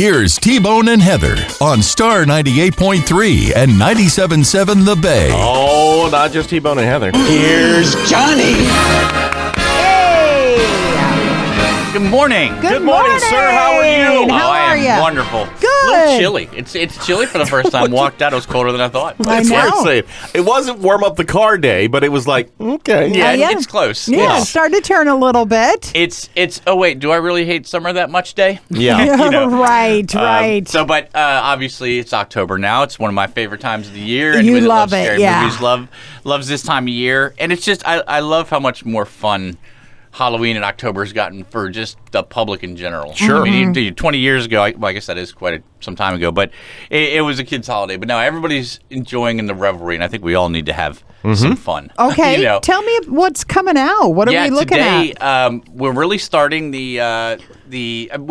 Here's T-Bone and Heather on Star 98.3 and 97.7 The Bay. Oh, not just T-Bone and Heather. Here's Johnny. Hey! Good morning. Good morning, sir. How are you? How I are am you? wonderful. Good. A little chilly. It's chilly for the first time. Walked out. It was colder than I thought. I It's know. hard to say. It wasn't warm up the car day, but it was like, okay. Yeah, yeah. it's close. Yeah, it started to turn a little bit. It's. Oh wait, do I really hate summer that much? Day. Yeah. You know. Right. But obviously it's October now. It's one of my favorite times of the year. You Anybody that love loves it, scary yeah. movies loves this time of year, and it's just I love how much more fun Halloween in October has gotten for just the public in general. Sure. I mean, 20 years ago, I guess that is quite some time ago, but it was a kid's holiday. But now everybody's enjoying in the revelry, and I think we all need to have some fun. Okay, You know? tell me what's coming out. What are we looking today, at? we're really starting well,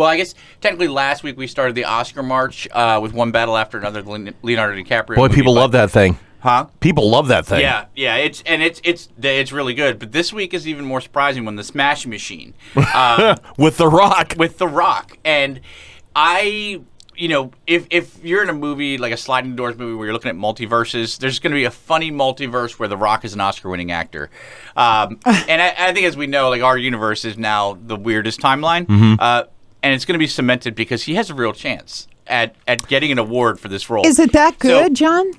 I guess technically last week we started the Oscar March with One Battle After Another, the Leonardo DiCaprio Boy, movie, people but- love that thing. Huh? People love that thing. Yeah, it's really good. But this week is even more surprising when the Smashing Machine With The Rock. with The Rock, and if you're in a movie like a sliding doors movie where you're looking at multiverses, there's going to be a funny multiverse where The Rock is an Oscar-winning actor, and I think as we know, like our universe is now the weirdest timeline, and it's going to be cemented because he has a real chance at getting an award for this role. Is it that good, So, John?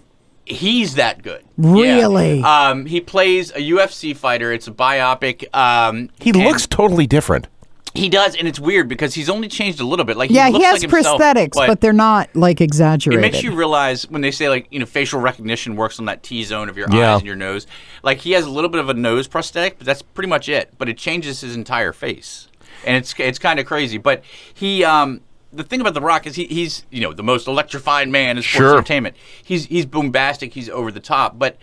He's that good. Really? Yeah. He plays a UFC fighter. It's a biopic. He looks totally different. He does, and it's weird because he's only changed a little bit. Like Yeah, he looks he has like himself, prosthetics, but they're not like it exaggerated. makes you realize when they say facial recognition works on that T-zone of your Yeah. eyes and your nose. Like he has a little bit of a nose prosthetic, but that's pretty much it. But it changes his entire face, and it's kind of crazy. But he. The thing about The Rock is he's the most electrifying man in sports Sure. entertainment. He's bombastic. He's over the top, but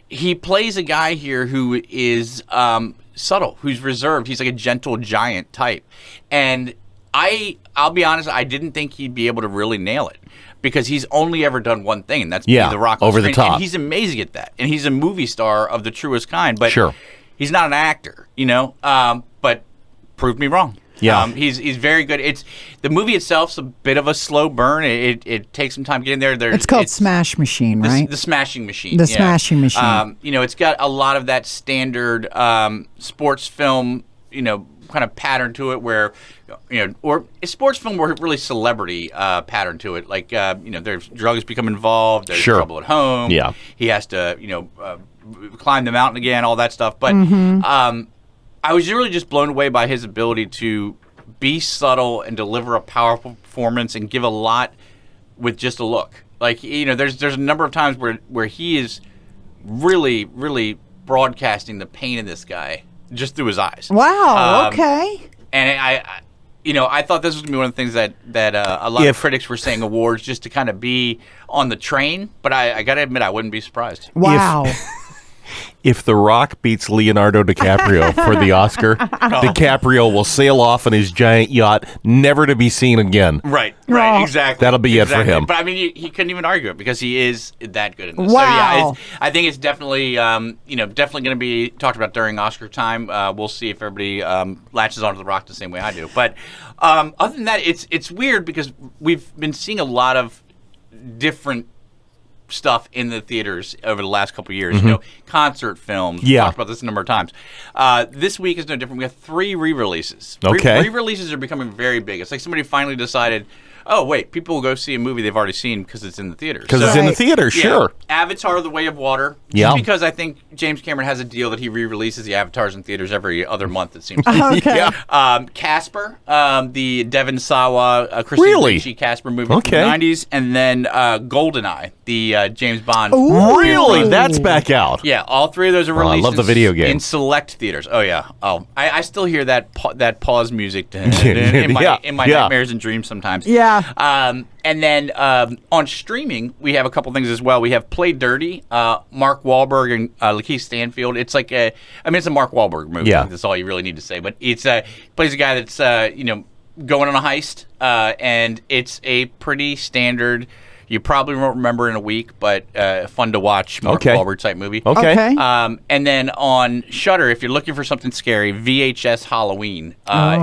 he plays a guy here who is subtle, who's reserved. He's like a gentle giant type, and I'll be honest, I didn't think he'd be able to really nail it because he's only ever done one thing, and that's be The Rock on over the screen, top. and he's amazing at that, and he's a movie star of the truest kind. But Sure. he's not an actor, but proved me wrong. Yeah. He's very good. It's the movie itself's a bit of a slow burn. It takes some time getting there. It's called Smash Machine, right? The Smashing Machine. The Smashing Machine. It's got a lot of that standard sports film, kind of pattern to it where, or a sports film where really celebrity pattern to it. Like, there's drugs become involved. There's Sure. trouble at home. Yeah. He has to, climb the mountain again, all that stuff. But I was really just blown away by his ability to be subtle and deliver a powerful performance and give a lot with just a look. Like, there's a number of times where he is really, really broadcasting the pain in this guy just through his eyes. Wow. Okay. And I thought this was gonna be one of the things that a lot of critics were saying awards just to kind of be on the train. But I got to admit, I wouldn't be surprised. Wow. If The Rock beats Leonardo DiCaprio for the Oscar, DiCaprio will sail off on his giant yacht, never to be seen again. Right, Well, exactly. That'll be it for him. But I mean, he couldn't even argue it because he is that good in this. Wow. So yeah, I think it's definitely, definitely going to be talked about during Oscar time. We'll see if everybody latches onto The Rock the same way I do. But other than that, it's weird because we've been seeing a lot of different stuff in the theaters over the last couple of years. Concert films. We Yeah. talked about this a number of times. This week is no different. We have 3 re-releases. Okay. Re-releases are becoming very big. It's like somebody finally decided, oh, wait, people will go see a movie they've already seen because it's in the theaters. Because it's in the theater, Yeah. sure. Avatar: The Way of Water. Yeah. Just because I think James Cameron has a deal that he re-releases the Avatars in theaters every other month, it seems like. Okay. Yeah. Casper, the Devon Sawa, Christine Really? Ricci Casper movie Okay. from the 90s. And then Goldeneye, the James Bond. Ooh. Really? That's back out. Yeah, all 3 of those are I released. love the video game. in select theaters. Oh yeah. Oh, I still hear that pause music in my Yeah, yeah. nightmares and dreams sometimes. Yeah. And then on streaming, we have a couple things as well. We have Play Dirty, Mark Wahlberg and Lakeith Stanfield. It's like it's a Mark Wahlberg movie. Yeah. That's all you really need to say. But it's plays a guy that's going on a heist, and it's a pretty standard, You probably won't remember in a week, but fun to watch. Mark Wahlberg type movie. Okay. And then on Shudder, if you're looking for something scary, VHS Halloween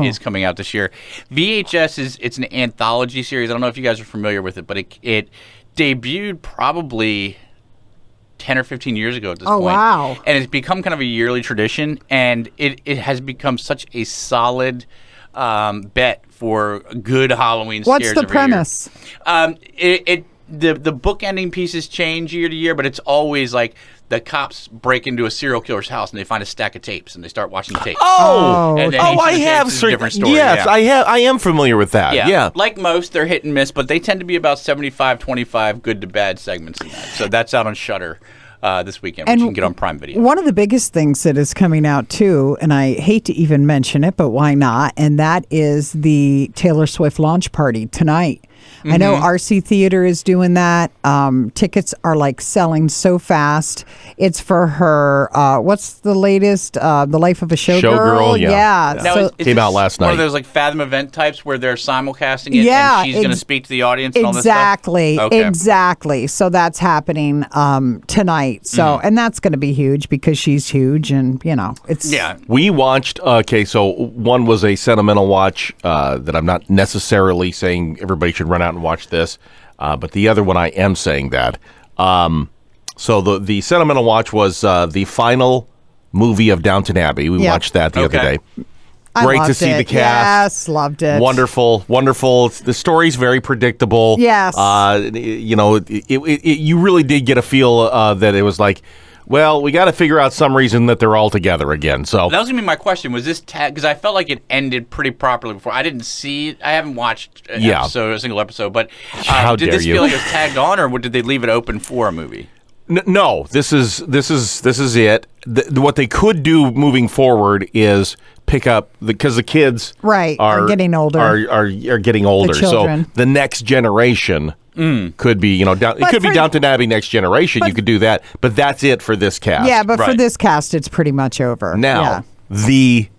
is coming out this year. VHS it's an anthology series. I don't know if you guys are familiar with it, but it debuted probably 10 or 15 years ago at this point. Wow. And it's become kind of a yearly tradition, and it has become such a solid bet for good Halloween scares. What's the premise? The book ending pieces change year to year, but it's always like the cops break into a serial killer's house and they find a stack of tapes and they start watching the tapes. And then each of the I tapes have is a different story. Yes, yeah. I am familiar with that. Yeah. Like most, they're hit and miss, but they tend to be about 75-25 good to bad segments in that. So that's out on Shudder this weekend, which you can get on Prime Video. One of the biggest things that is coming out too, and I hate to even mention it, but why not? And that is the Taylor Swift launch party tonight. I know RC Theater is doing that. Tickets are like selling so fast. It's for her. What's the latest? The Life of a Showgirl. Showgirl, yeah. Now, So came out last night. One of those like Fathom event types where they're simulcasting it and she's going to speak to the audience and all this stuff? Exactly. So that's happening tonight. So and that's going to be huge because she's huge, and it's We watched. So one was a sentimental watch that I'm not necessarily saying everybody should run out and watch this, but the other one I am saying that. So the sentimental watch was the final movie of Downton Abbey. We watched that the other day. Great to see the cast. Yes, loved it. Wonderful. The story's very predictable. Yes. You really did get a feel that it was like, well, we got to figure out some reason that they're all together again. So that was gonna be my question. Was this because I felt like it ended pretty properly before. I didn't see it. I haven't watched a single episode. But did this feel like it was tagged on, or did they leave it open for a movie? No, this is it. What they could do moving forward is pick up because the kids are getting older. Are getting older. So the next generation. Could be, it could be Downton Abbey Next Generation. You could do that, but that's it for this cast. Yeah, but for this cast, it's pretty much over. Now, the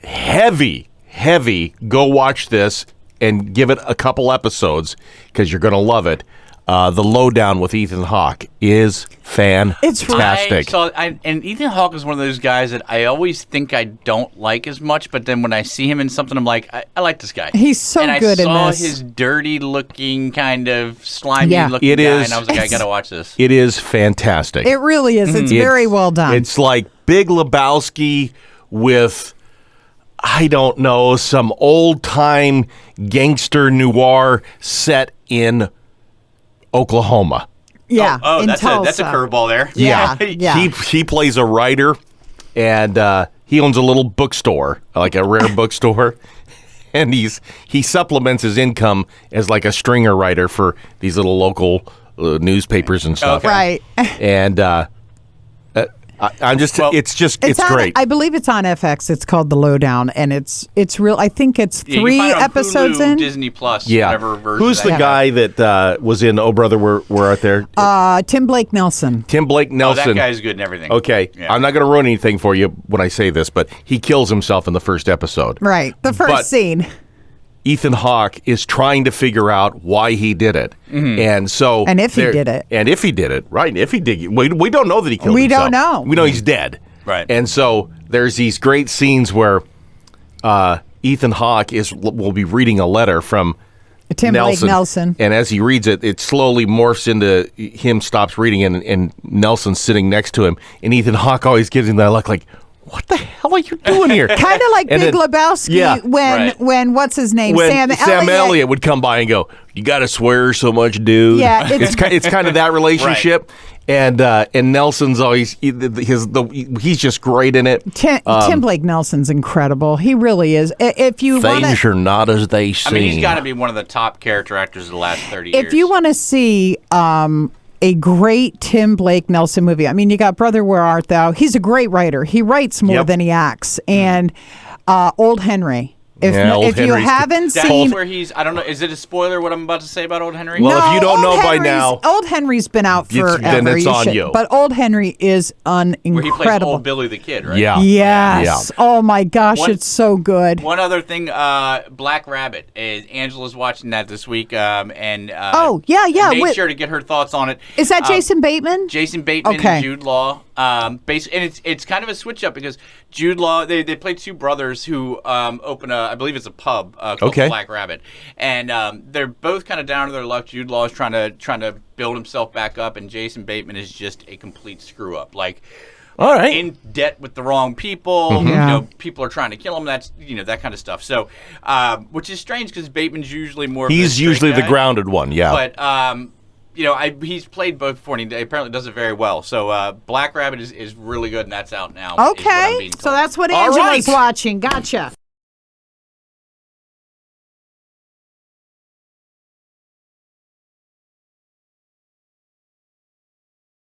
heavy, go watch this and give it a couple episodes because you're going to love it. The Lowdown with Ethan Hawke is fantastic. And Ethan Hawke is one of those guys that I always think I don't like as much, but then when I see him in something, I'm like, I like this guy. He's so good in this. And I saw his dirty-looking, kind of slimy-looking guy, and I was like, I got to watch this. It is fantastic. It really is. It's very well done. It's like Big Lebowski with, I don't know, some old-time gangster noir set in Oklahoma. Yeah. That's a curveball there. Yeah. He plays a writer, and he owns a little bookstore, like a rare bookstore, and he supplements his income as like a stringer writer for these little local newspapers and stuff. Right. And it's great. I believe it's on FX. It's called The Lowdown, and it's real. I think it's 3 episodes Hulu, in Disney Plus. Yeah. Whatever version. Who's the guy that was in Oh Brother, We're Out There? Tim Blake Nelson. Tim Blake Nelson. That guy's good and everything. Okay, I'm not going to ruin anything for you when I say this, but he kills himself in the first episode. Right, the first scene. Ethan Hawke is trying to figure out why he did it. And if he did it. And if he did it, right. And if he did, we don't know that he killed himself. We don't know. We know he's dead. Right. And so there's these great scenes where Ethan Hawke will be reading a letter from Tim Blake Nelson. And as he reads it, it slowly morphs into him stops reading and Nelson's sitting next to him. And Ethan Hawke always gives him that look like, what the hell are you doing here? Kind of like Big Lebowski when what's his name? When Sam Elliott would come by and go, you got to swear so much, dude. Yeah. It's kind of that relationship. And Nelson's always, he's just great in it. Tim Blake Nelson's incredible. He really is. If you Things are not as they seem. I mean, he's got to be one of the top character actors of the last 30 years. If you want to see a great Tim Blake Nelson movie. I mean, you got Brother, Where Art Thou? He's a great writer. He writes more than he acts. And Old Henry. If you haven't That's seen, where he's. I don't know. Is it a spoiler what I'm about to say about Old Henry? Well, if you don't know by Henry's- now, Old Henry's been out forever. then it's on you. But Old Henry is where he plays incredible. Old Billy the Kid, right? yeah. Yes. Oh my gosh, One- it's so good. One other thing, Black Rabbit. Angela's watching that this week, and Oh, yeah. made sure to get her thoughts on it. Is that Jason Bateman? Jason Bateman Okay. and Jude Law. And it's kind of a switch up because Jude Law they play two brothers who open I believe it's a pub called Okay. Black Rabbit, and they're both kind of down to their luck. Jude Law is trying to build himself back up, and Jason Bateman is just a complete screw up. Like. All right. In debt with the wrong people, Yeah. you know, people are trying to kill him. That's that kind of stuff. So, which is strange because Bateman's usually more. He's of a usually straight the guy. grounded one. Yeah. But he's played both before, and he apparently does it very well. So Black Rabbit is really good, and that's out now. is what I'm Okay, being so told. that's what All Angela's right. watching. Gotcha.